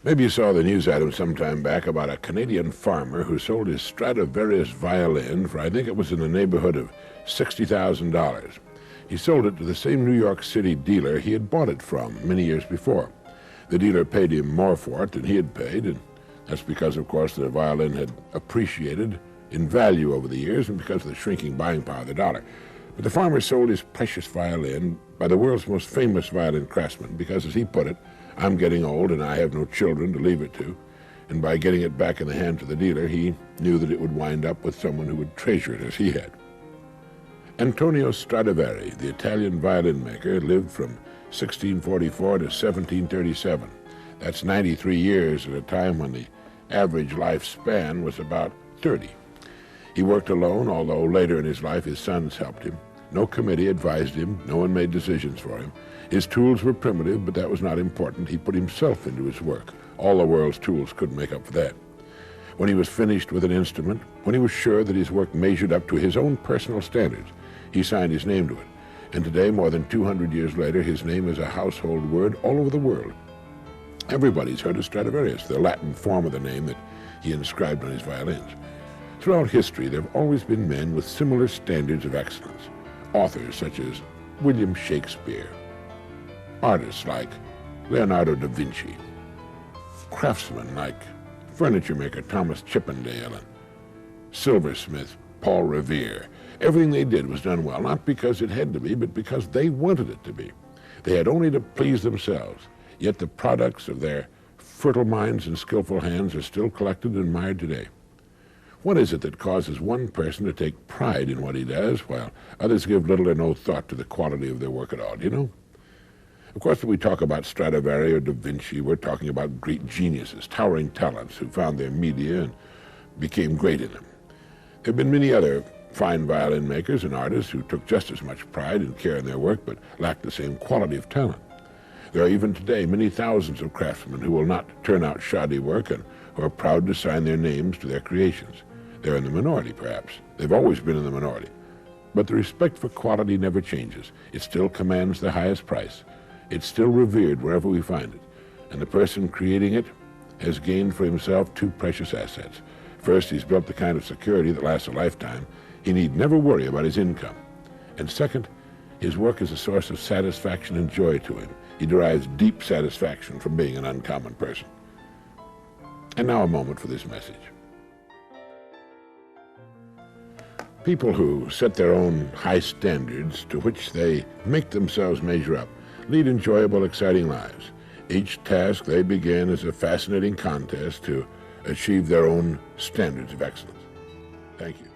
Maybe you saw the news item some time back about a Canadian farmer who sold his Stradivarius violin for, I think it was in the neighborhood of $60,000. He sold it to the same New York City dealer he had bought it from many years before. The dealer paid him more for it than he had paid, and that's because, of course, the violin had appreciated in value over the years and because of the shrinking buying power of the dollar. But the farmer sold his precious violin by the world's most famous violin craftsman because, as he put it, I'm getting old and I have no children to leave it to. And by getting it back in the hands of the dealer, he knew that it would wind up with someone who would treasure it as he had. Antonio Stradivari, the Italian violin maker, lived from 1644 to 1737. That's 93 years at a time when the average lifespan was about 30. He worked alone, although later in his life his sons helped him. No committee advised him. No one made decisions for him. His tools were primitive, but that was not important. He put himself into his work. All the world's tools couldn't make up for that. When he was finished with an instrument, when he was sure that his work measured up to his own personal standards, he signed his name to it. And today, more than 200 years later, his name is a household word all over the world. Everybody's heard of Stradivarius, the Latin form of the name that he inscribed on his violins. Throughout history, there have always been men with similar standards of excellence. Authors such as William Shakespeare, artists like Leonardo da Vinci, craftsmen like furniture maker Thomas Chippendale and silversmith Paul Revere. Everything they did was done well, not because it had to be, but because they wanted it to be. They had only to please themselves, yet the products of their fertile minds and skillful hands are still collected and admired today. What is it that causes one person to take pride in what he does, while others give little or no thought to the quality of their work at all, do you know? Of course, when we talk about Stradivari or Da Vinci, we're talking about great geniuses, towering talents who found their media and became great in them. There have been many other fine violin makers and artists who took just as much pride and care in their work, but lacked the same quality of talent. There are even today many thousands of craftsmen who will not turn out shoddy work and who are proud to sign their names to their creations. They're in the minority, perhaps. They've always been in the minority. But the respect for quality never changes. It still commands the highest price. It's still revered wherever we find it. And the person creating it has gained for himself two precious assets. First, he's built the kind of security that lasts a lifetime. He need never worry about his income. And second, his work is a source of satisfaction and joy to him. He derives deep satisfaction from being an uncommon person. And now a moment for this message. People who set their own high standards to which they make themselves measure up lead enjoyable, exciting lives. Each task they begin is a fascinating contest to achieve their own standards of excellence. Thank you.